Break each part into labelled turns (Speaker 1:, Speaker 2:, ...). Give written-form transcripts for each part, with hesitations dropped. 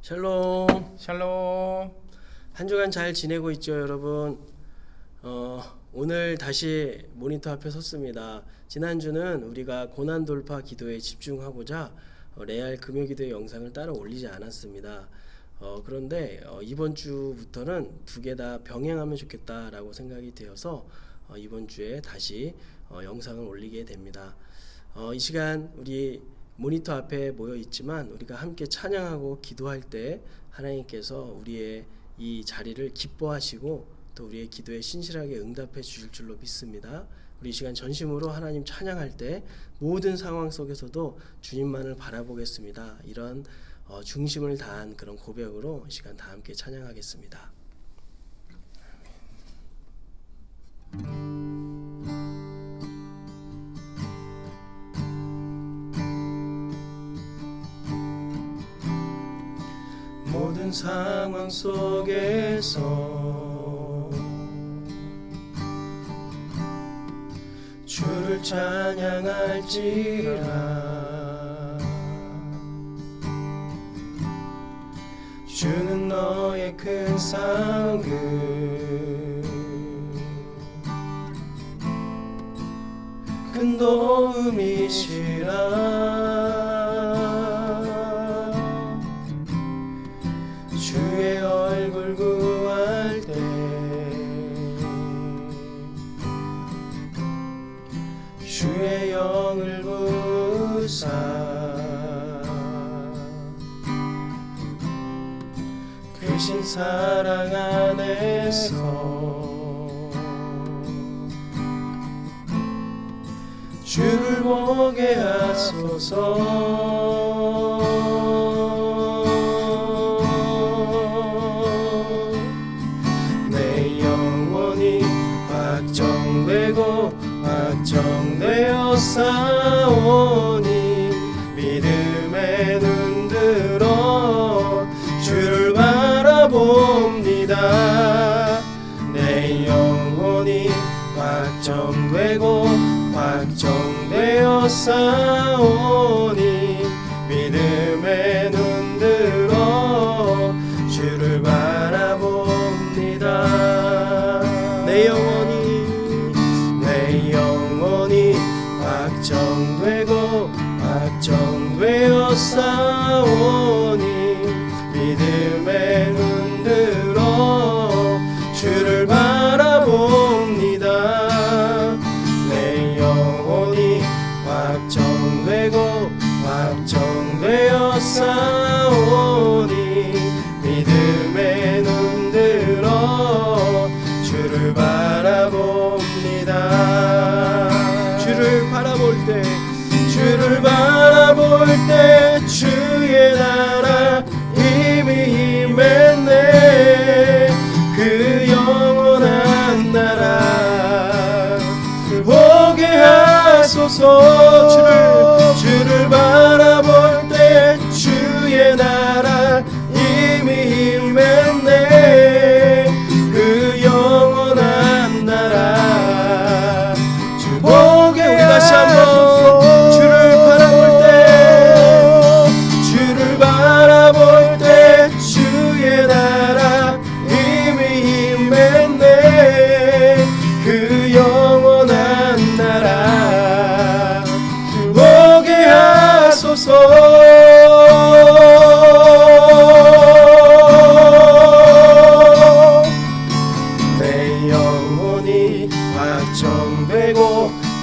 Speaker 1: 샬롬.
Speaker 2: 샬롬.
Speaker 1: 한 주간 잘 지내고 있죠, 여러분? 오늘 다시 모니터 앞에 섰습니다. 지난주는 우리가 고난 돌파 기도에 집중하고자 레알 금요기도의 영상을 따로 올리지 않았습니다. 그런데 이번 주부터는 두 개 다 병행하면 좋겠다라고 생각이 되어서 이번 주에 다시 영상을 올리게 됩니다. 이 시간 우리 모니터 앞에 모여 있지만 우리가 함께 찬양하고 기도할 때 하나님께서 우리의 이 자리를 기뻐하시고 또 우리의 기도에 신실하게 응답해 주실 줄로 믿습니다. 우리 이 시간 전심으로 하나님 찬양할 때 모든 상황 속에서도 주님만을 바라보겠습니다. 이런 중심을 다한 그런 고백으로 이 시간 다 함께 찬양하겠습니다. 모든 상황 속에서 주를 찬양할지라. 주는 너의 큰 상급, 큰 도움이시라. 주의 얼굴 구할 때 주의 영을 부사 크신 사랑 안에서 주를 보게 하소서. 확정되어 싸우니 믿음에 눈들어 주를 바라봅니다. 내 영혼이 확정되어 싸우니 믿음에 눈들어 주를 바라봅니다. 내 영혼이 확정되어 싸우니 믿음에 눈들어 주를 바라봅니다. 내 영혼이 확정되어 싸우니 믿음에 눈들어 주를 바라봅니다. 주를 바라볼 때 주의 나라 이미 임했네. 그 영원한 나라 보게 하소서. 주를 바라볼 때 주의 나라 이미 임했네. 그 영원한 나라 주 보게. 우리 다시 한번 내 영혼이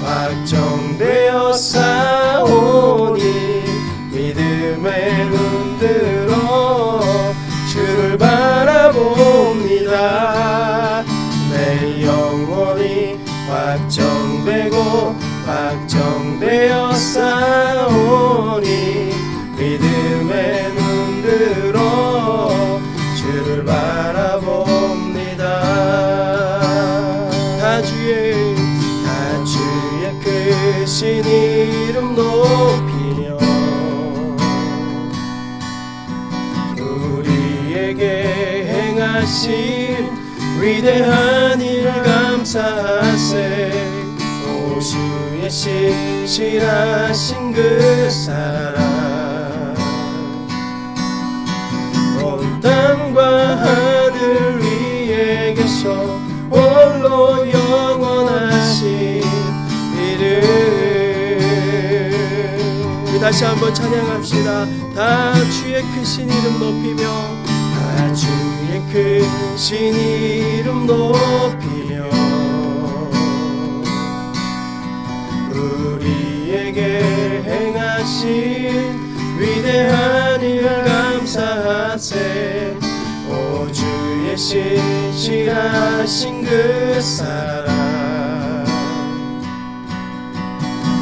Speaker 1: 확정되어 싸우니 믿음에 눈들어 주를 바라봅니다. 내 영혼이 확정되어 싸우니 믿음에 눈들어 주를 바라봅니다. 다 주의 크신 이름 높이며 우리에게 행하신 위대한 일 감사하세. 오주의 신실하신 그 사랑 땅과 하늘 위에 계셔 홀로 영원하신 이름. 다시 한번 찬양합시다. 다 주의 크신 이름 높이며, 다 주의 크신 이름 높이며, 우리에게 행하신 위대한 일 감사하세. 오 주의 신실하신 그 사랑,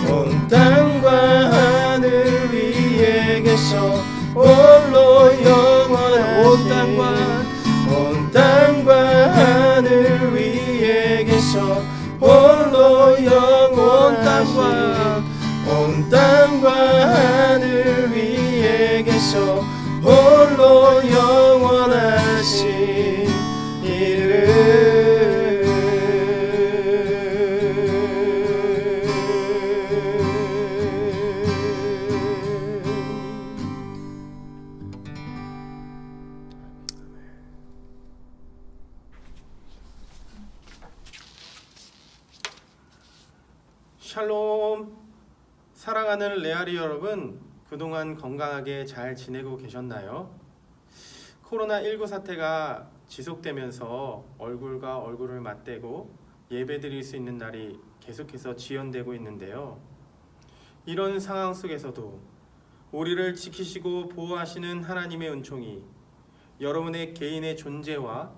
Speaker 1: 온 땅과 하늘 위에 계셔 홀로 영원하신, 온 땅과 하늘 위에 계셔 홀로 온 땅과 하늘 위에 계셔 홀로 영원하신 이름.
Speaker 2: 샬롬. 사랑하는 레아리 여러분, 그동안 건강하게 잘 지내고 계셨나요? 코로나19 사태가 지속되면서 얼굴과 얼굴을 맞대고 예배드릴 수 있는 날이 계속해서 지연되고 있는데요. 이런 상황 속에서도 우리를 지키시고 보호하시는 하나님의 은총이 여러분의 개인의 존재와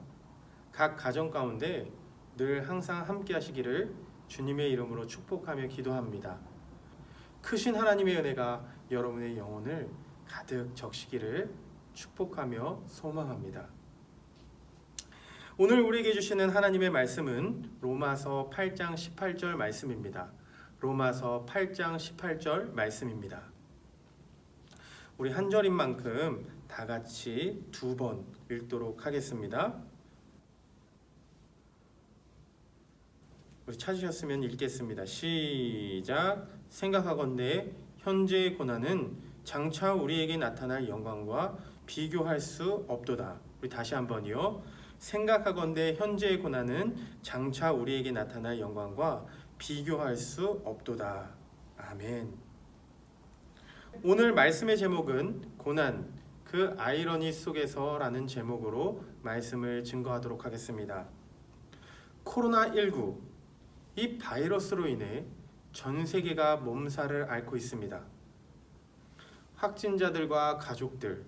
Speaker 2: 각 가정 가운데 늘 항상 함께 하시기를 주님의 이름으로 축복하며 기도합니다. 크신 하나님의 은혜가 여러분의 영혼을 가득 적시기를 축복하며 소망합니다. 오늘 우리에게 주시는 하나님의 말씀은 로마서 8장 18절 말씀입니다. 로마서 8장 18절 말씀입니다. 우리 한 절인 만큼 다 같이 2번 읽도록 하겠습니다. 우리 찾으셨으면 읽겠습니다. 시작. 생각하건대 현재의 고난은 장차 우리에게 나타날 영광과 비교할 수 없도다. 우리 다시 한번요. 생각하건대 현재의 고난은 장차 우리에게 나타날 영광과 비교할 수 없도다. 아멘. 오늘 말씀의 제목은 고난, 그 아이러니 속에서라는 제목으로 말씀을 증거하도록 하겠습니다. 코로나19, 이 바이러스로 인해 전 세계가 몸살을 앓고 있습니다. 확진자들과 가족들,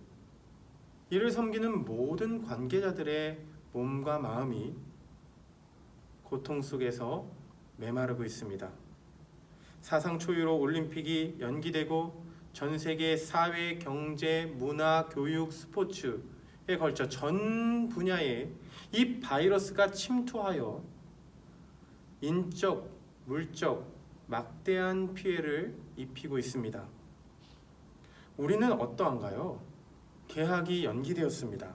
Speaker 2: 이를 섬기는 모든 관계자들의 몸과 마음이 고통 속에서 메마르고 있습니다. 사상 초유로 올림픽이 연기되고 전 세계 사회, 경제, 문화, 교육, 스포츠에 걸쳐 전 분야에 이 바이러스가 침투하여 인적, 물적, 막대한 피해를 입히고 있습니다. 우리는 어떠한가요? 개학이 연기되었습니다.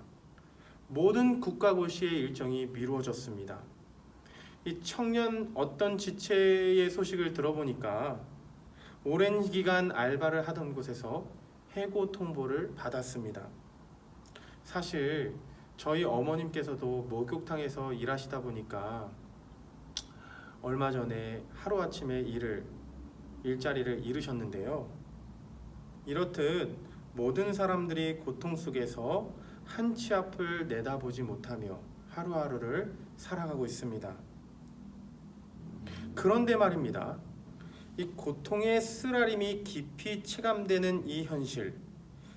Speaker 2: 모든 국가고시의 일정이 미루어졌습니다. 이 청년 어떤 지체의 소식을 들어보니까 오랜 기간 알바를 하던 곳에서 해고 통보를 받았습니다. 사실 저희 어머님께서도 목욕탕에서 일하시다 보니까 얼마 전에 하루아침에 일자리를 잃으셨는데요. 이렇듯 모든 사람들이 고통 속에서 한 치 앞을 내다보지 못하며 하루하루를 살아가고 있습니다. 그런데 말입니다. 이 고통의 쓰라림이 깊이 체감되는 이 현실,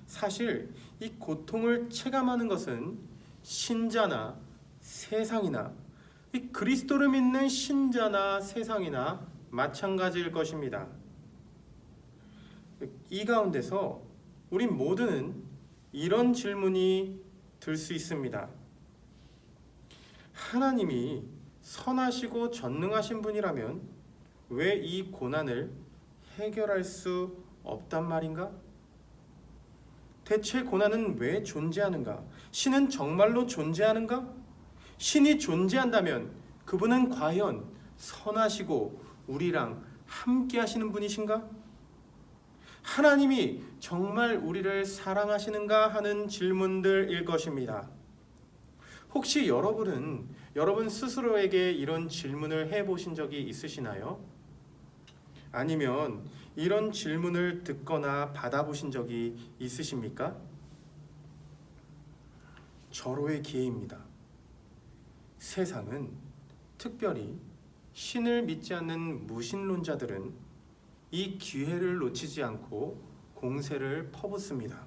Speaker 2: 사실 이 고통을 체감하는 것은 신자나 세상이나 이 그리스도를 믿는 신자나 세상이나 마찬가지일 것입니다. 이 가운데서 우리 모두는 이런 질문이 들 수 있습니다. 하나님이 선하시고 전능하신 분이라면 왜 이 고난을 해결할 수 없단 말인가? 대체 고난은 왜 존재하는가? 신은 정말로 존재하는가? 신이 존재한다면 그분은 과연 선하시고 우리랑 함께 하시는 분이신가? 하나님이 정말 우리를 사랑하시는가 하는 질문들일 것입니다. 혹시 여러분 스스로에게 이런 질문을 해보신 적이 있으시나요? 아니면 이런 질문을 듣거나 받아보신 적이 있으십니까? 절호의 기회입니다. 세상은, 특별히 신을 믿지 않는 무신론자들은 이 기회를 놓치지 않고 공세를 퍼붓습니다.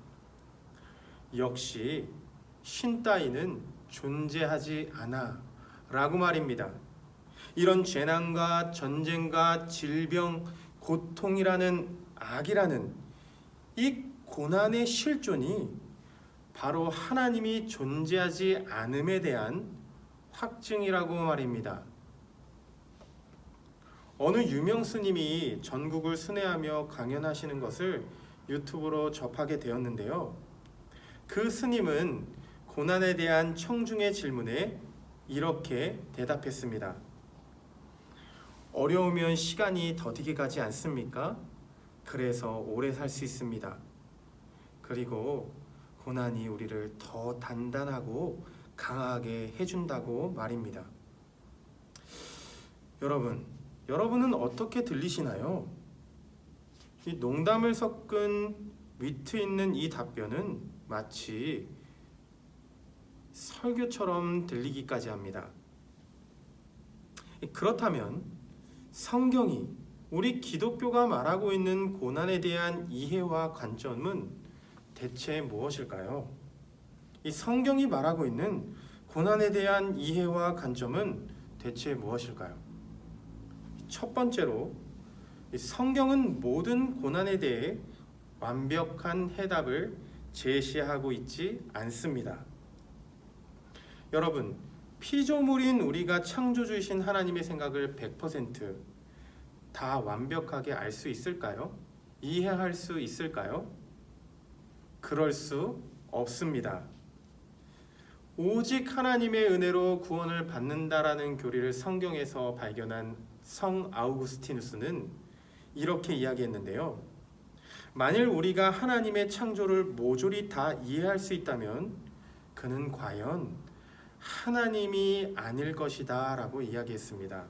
Speaker 2: 역시 신 따위는 존재하지 않아 라고 말입니다. 이런 재난과 전쟁과 질병, 고통이라는 악이라는 이 고난의 실존이 바로 하나님이 존재하지 않음에 대한 확증이라고 말입니다. 어느 유명 스님이 전국을 순회하며 강연하시는 것을 유튜브로 접하게 되었는데요. 그 스님은 고난에 대한 청중의 질문에 이렇게 대답했습니다. 어려우면 시간이 더디게 가지 않습니까? 그래서 오래 살 수 있습니다. 그리고 고난이 우리를 더 단단하고 강하게 해준다고 말입니다. 여러분은 어떻게 들리시나요? 이 농담을 섞은 위트 있는 이 답변은 마치 설교처럼 들리기까지 합니다. 그렇다면 성경이 우리 기독교가 말하고 있는 고난에 대한 이해와 관점은 대체 무엇일까요? 이 성경이 말하고 있는 고난에 대한 이해와 관점은 대체 무엇일까요? 첫 번째로, 성경은 모든 고난에 대해 완벽한 해답을 제시하고 있지 않습니다. 여러분, 피조물인 우리가 창조주이신 하나님의 생각을 100% 완벽하게 알 수 있을까요? 이해할 수 있을까요? 그럴 수 없습니다. 오직 하나님의 은혜로 구원을 받는다라는 교리를 성경에서 발견한 성 아우구스티누스는 이렇게 이야기했는데요. 만일 우리가 하나님의 창조를 모조리 다 이해할 수 있다면 그는 과연 하나님이 아닐 것이다 라고 이야기했습니다.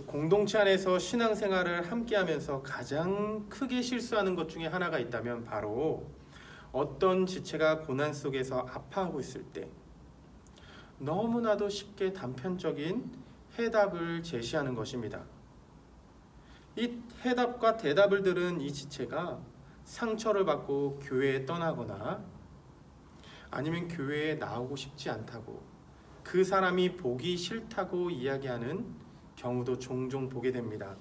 Speaker 2: 공동체 안에서 신앙생활을 함께하면서 가장 크게 실수하는 것 중에 하나가 있다면 바로 어떤 지체가 고난 속에서 아파하고 있을 때 너무나도 쉽게 단편적인 해답을 제시하는 것입니다. 이 해답과 대답을 들은 이 지체가 상처를 받고 교회에 떠나거나 아니면 교회에 나오고 싶지 않다고, 그 사람이 보기 싫다고 이야기하는 경우도 종종 보게 됩니다.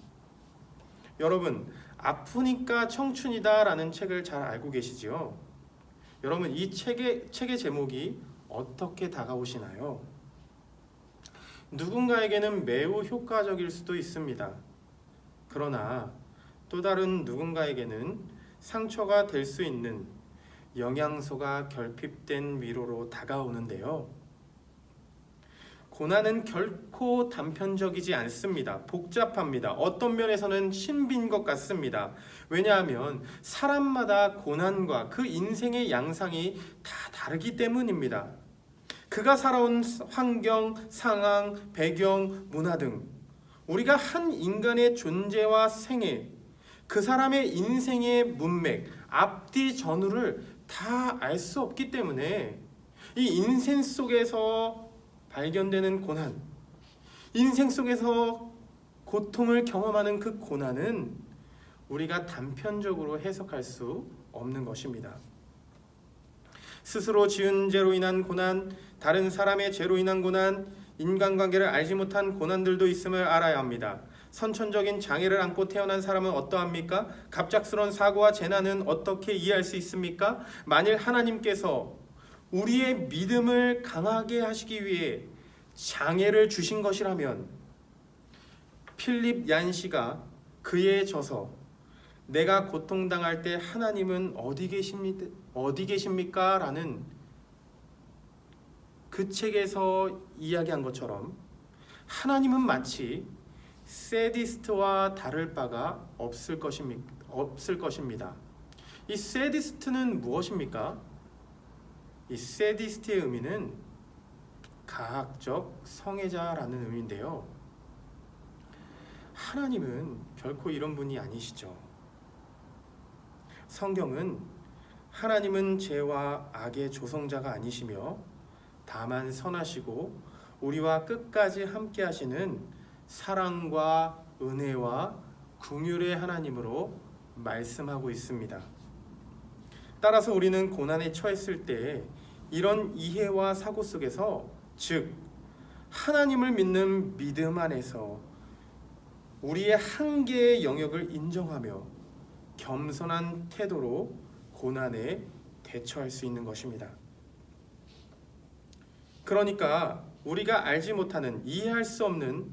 Speaker 2: 여러분, 아프니까 청춘이다 라는 책을 잘 알고 계시죠? 여러분, 이 책의 제목이 어떻게 다가오시나요? 누군가에게는 매우 효과적일 수도 있습니다. 그러나 또 다른 누군가에게는 상처가 될 수 있는 영양소가 결핍된 위로로 다가오는데요. 고난은 결코 단편적이지 않습니다. 복잡합니다. 어떤 면에서는 신비인 것 같습니다. 왜냐하면 사람마다 고난과 그 인생의 양상이 다 다르기 때문입니다. 그가 살아온 환경, 상황, 배경, 문화 등 우리가 한 인간의 존재와 생애, 그 사람의 인생의 문맥, 앞뒤 전후를 다 알 수 없기 때문에 이 인생 속에서 발견되는 고난, 인생 속에서 고통을 경험하는 그 고난은 우리가 단편적으로 해석할 수 없는 것입니다. 스스로 지은 죄로 인한 고난, 다른 사람의 죄로 인한 고난, 인간관계를 알지 못한 고난들도 있음을 알아야 합니다. 선천적인 장애를 안고 태어난 사람은 어떠합니까? 갑작스러운 사고와 재난은 어떻게 이해할 수 있습니까? 만일 하나님께서 우리의 믿음을 강하게 하시기 위해 장애를 주신 것이라면 필립 얀시가 그에 져서 내가 고통당할 때 하나님은 어디 계십니까? 라는 그 책에서 이야기한 것처럼 하나님은 마치 세디스트와 다를 바가 없을 없을 것입니다. 이 세디스트는 무엇입니까? 이 세디스트의 의미는 가학적 성애자라는 의미인데요. 하나님은 결코 이런 분이 아니시죠. 성경은 하나님은 죄와 악의 조성자가 아니시며 다만 선하시고 우리와 끝까지 함께 하시는 사랑과 은혜와 긍휼의 하나님으로 말씀하고 있습니다. 따라서 우리는 고난에 처했을 때 이런 이해와 사고 속에서, 즉 하나님을 믿는 믿음 안에서 우리의 한계의 영역을 인정하며 겸손한 태도로 고난에 대처할 수 있는 것입니다. 그러니까 우리가 알지 못하는, 이해할 수 없는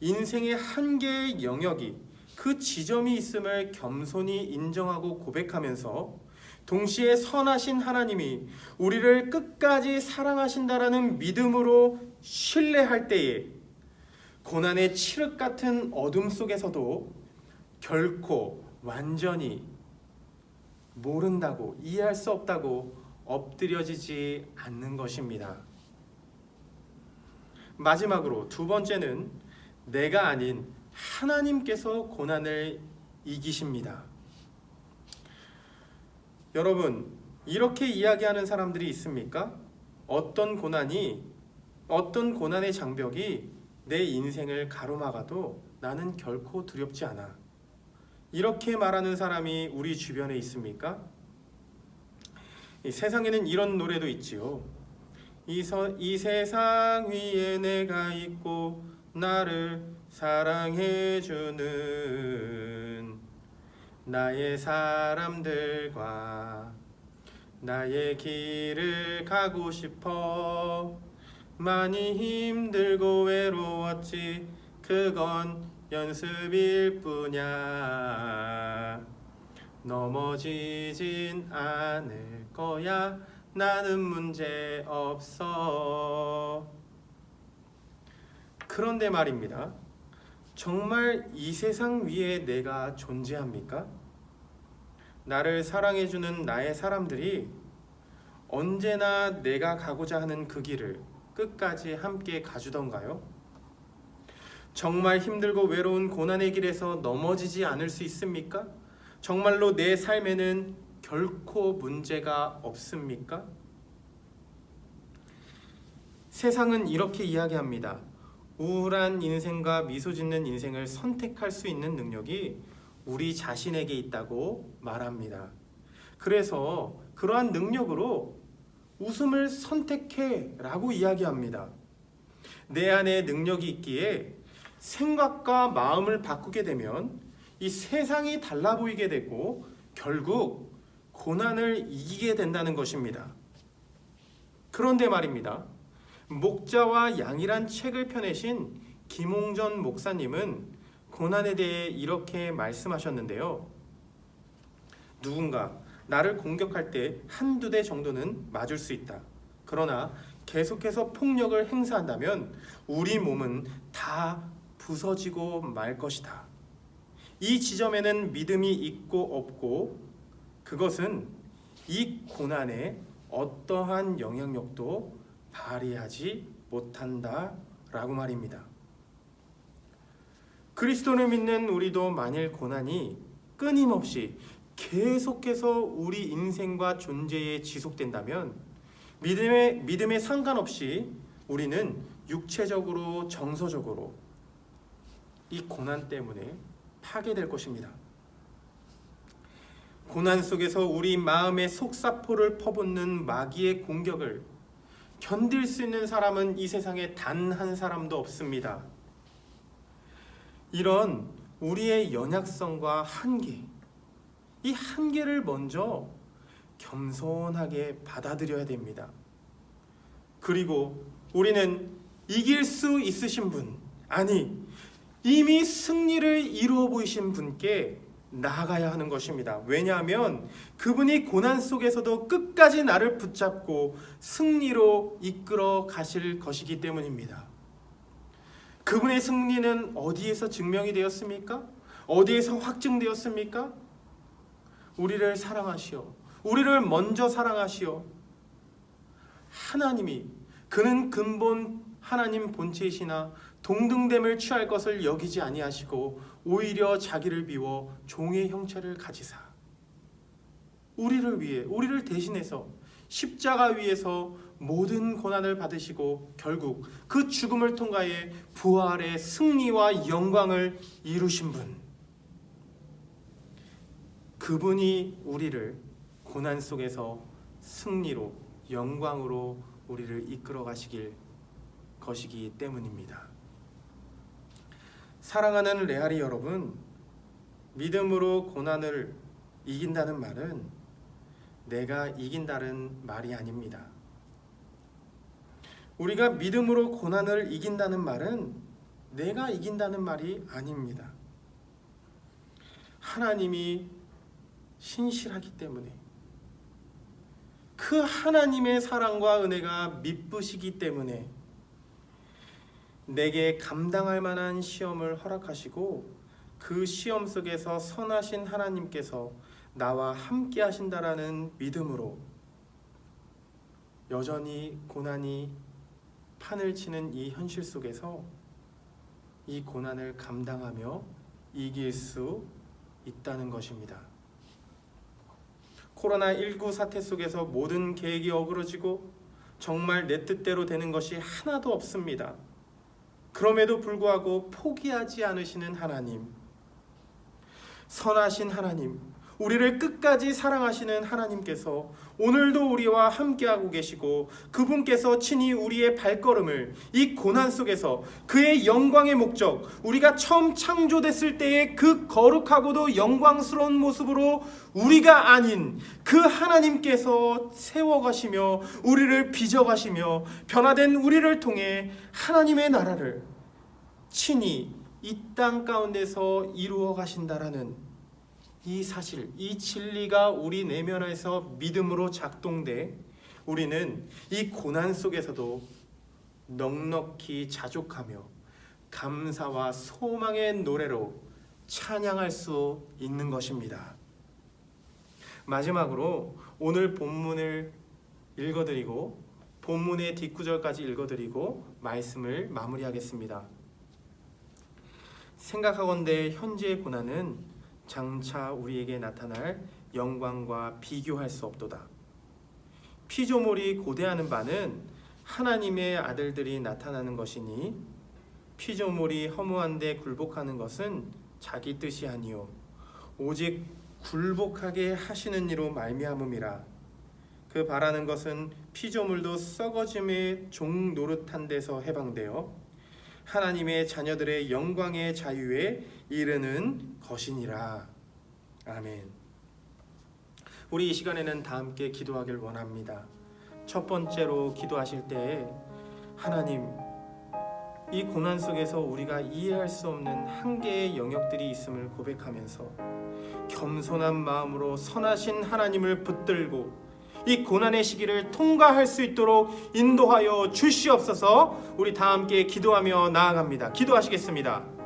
Speaker 2: 인생의 한계의 영역이, 그 지점이 있음을 겸손히 인정하고 고백하면서 동시에 선하신 하나님이 우리를 끝까지 사랑하신다라는 믿음으로 신뢰할 때에 고난의 칠흑 같은 어둠 속에서도 결코 완전히 모른다고, 이해할 수 없다고 엎드려지지 않는 것입니다. 마지막으로 두 번째는 내가 아닌 하나님께서 고난을 이기십니다. 여러분, 이렇게 이야기하는 사람들이 있습니까? 어떤 고난의 장벽이 내 인생을 가로막아도 나는 결코 두렵지 않아. 이렇게 말하는 사람이 우리 주변에 있습니까? 이 세상에는 이런 노래도 있지요. 이 세상 위에 내가 있고 나를 사랑해주는 나의 사람들과 나의 길을 가고 싶어. 많이 힘들고 외로웠지 그건 연습일 뿐이야. 넘어지진 않을 거야. 나는 문제 없어. 그런데 말입니다. 정말 이 세상 위에 내가 존재합니까? 나를 사랑해주는 나의 사람들이 언제나 내가 가고자 하는 그 길을 끝까지 함께 가주던가요? 정말 힘들고 외로운 고난의 길에서 넘어지지 않을 수 있습니까? 정말로 내 삶에는 결코 문제가 없습니까? 세상은 이렇게 이야기합니다. 우울한 인생과 미소 짓는 인생을 선택할 수 있는 능력이 우리 자신에게 있다고 말합니다. 그래서 그러한 능력으로 웃음을 선택해 라고 이야기합니다. 내 안에 능력이 있기에 생각과 마음을 바꾸게 되면 이 세상이 달라 보이게 되고 결국 고난을 이기게 된다는 것입니다. 그런데 말입니다. 목자와 양이란 책을 펴내신 김홍전 목사님은 고난에 대해 이렇게 말씀하셨는데요. 누군가 나를 공격할 때 한두 대 정도는 맞을 수 있다. 그러나 계속해서 폭력을 행사한다면 우리 몸은 다 부서지고 말 것이다. 이 지점에는 믿음이 있고 없고 그것은 이 고난에 어떠한 영향력도 발휘하지 못한다라고 말입니다. 그리스도를 믿는 우리도 만일 고난이 끊임없이 계속해서 우리 인생과 존재에 지속된다면 믿음에 상관없이 우리는 육체적으로 정서적으로 이 고난 때문에 파괴될 것입니다. 고난 속에서 우리 마음의 속사포를 퍼붓는 마귀의 공격을 견딜 수 있는 사람은 이 세상에 단 한 사람도 없습니다. 이런 우리의 연약성과 한계, 이 한계를 먼저 겸손하게 받아들여야 됩니다. 그리고 우리는 이길 수 있으신 분, 아니 이미 승리를 이루어 보이신 분께 나아가야 하는 것입니다. 왜냐하면 그분이 고난 속에서도 끝까지 나를 붙잡고 승리로 이끌어 가실 것이기 때문입니다. 그분의 승리는 어디에서 증명이 되었습니까? 어디에서 확증되었습니까? 우리를 사랑하시어 우리를 먼저 사랑하시어 하나님이 그는 근본 하나님 본체이시나 동등됨을 취할 것을 여기지 아니하시고 오히려 자기를 비워 종의 형체를 가지사 우리를 위해 우리를 대신해서 십자가 위에서 모든 고난을 받으시고 결국 그 죽음을 통하여 부활의 승리와 영광을 이루신 분, 그분이 우리를 고난 속에서 승리로 영광으로 우리를 이끌어 가시길 것이기 때문입니다. 사랑하는 레아리 여러분, 믿음으로 고난을 이긴다는 말은 내가 이긴다는 말이 아닙니다. 우리가 믿음으로 고난을 이긴다는 말은 내가 이긴다는 말이 아닙니다. 하나님이 신실하기 때문에 그 하나님의 사랑과 은혜가 미쁘시기 때문에 내게 감당할 만한 시험을 허락하시고 그 시험 속에서 선하신 하나님께서 나와 함께 하신다라는 믿음으로 여전히 고난이 판을 치는 이 현실 속에서 이 고난을 감당하며 이길 수 있다는 것입니다. 코로나19 사태 속에서 모든 계획이 어그러지고 정말 내 뜻대로 되는 것이 하나도 없습니다. 그럼에도 불구하고 포기하지 않으시는 하나님, 선하신 하나님, 우리를 끝까지 사랑하시는 하나님께서 오늘도 우리와 함께하고 계시고 그분께서 친히 우리의 발걸음을 이 고난 속에서 그의 영광의 목적, 우리가 처음 창조됐을 때의 그 거룩하고도 영광스러운 모습으로 우리가 아닌 그 하나님께서 세워가시며 우리를 빚어가시며 변화된 우리를 통해 하나님의 나라를 친히 이 땅 가운데서 이루어 가신다라는 이 사실, 이 진리가 우리 내면에서 믿음으로 작동돼 우리는 이 고난 속에서도 넉넉히 자족하며 감사와 소망의 노래로 찬양할 수 있는 것입니다. 마지막으로 오늘 본문을 읽어드리고 본문의 뒷구절까지 읽어드리고 말씀을 마무리하겠습니다. 생각하건대 현재의 고난은 장차 우리에게 나타날 영광과 비교할 수 없도다. 피조물이 고대하는 바는 하나님의 아들들이 나타나는 것이니 피조물이 허무한데 굴복하는 것은 자기 뜻이 아니요 오직 굴복하게 하시는 이로 말미암음이라. 그 바라는 것은 피조물도 썩어짐의 종 노릇한 데서 해방되어 하나님의 자녀들의 영광의 자유에 이르는 것이니라. 아멘. 우리 이 시간에는 다 함께 기도하길 원합니다. 첫 번째로 기도하실 때 하나님, 이 고난 속에서 우리가 이해할 수 없는 한계의 영역들이 있음을 고백하면서 겸손한 마음으로 선하신 하나님을 붙들고 이 고난의 시기를 통과할 수 있도록 인도하여 주시옵소서. 우리 다 함께 기도하며 나아갑니다. 기도하시겠습니다.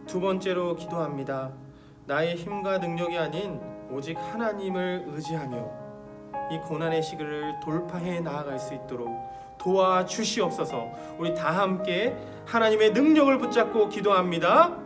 Speaker 2: 두 번째로 기도합니다. 나의 힘과 능력이 아닌 오직 하나님을 의지하며 이 고난의 시기를 돌파해 나아갈 수 있도록 도와주시옵소서. 우리 다 함께 하나님의 능력을 붙잡고 기도합니다.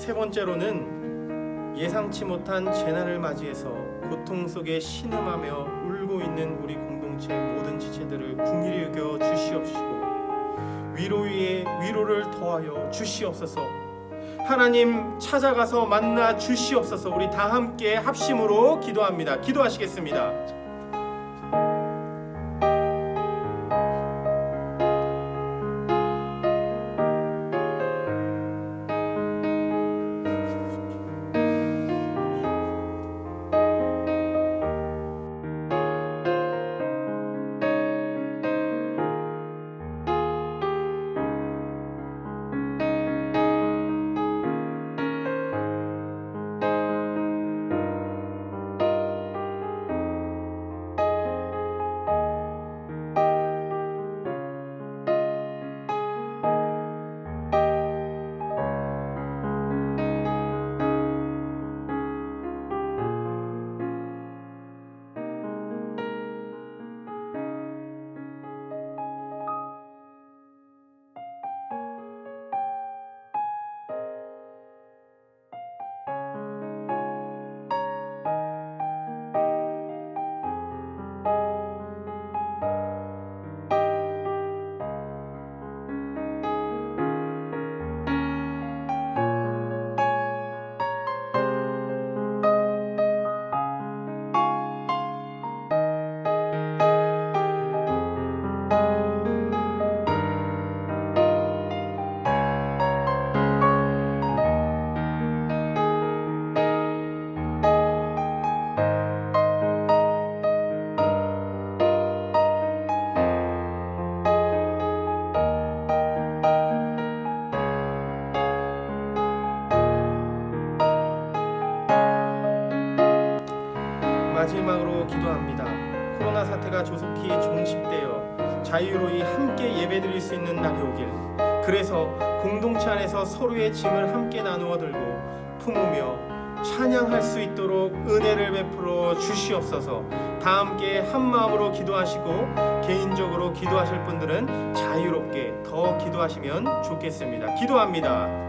Speaker 2: 세 번째로는 예상치 못한 재난을 맞이해서 고통 속에 신음하며 울고 있는 우리 공동체 모든 지체들을 긍휼히 여겨 주시옵시고 위로 위에 위로를 더하여 주시옵소서. 하나님 찾아가서 만나 주시옵소서. 우리 다 함께 합심으로 기도합니다. 기도하시겠습니다. 마지막으로 기도합니다. 코로나 사태가 조속히 종식되어 자유로이 함께 예배드릴 수 있는 날이 오길. 그래서 공동체 안에서 서로의 짐을 함께 나누어 들고 품으며 찬양할 수 있도록 은혜를 베풀어 주시옵소서. 다 함께 한 마음으로 기도하시고 개인적으로 기도하실 분들은 자유롭게 더 기도하시면 좋겠습니다. 기도합니다.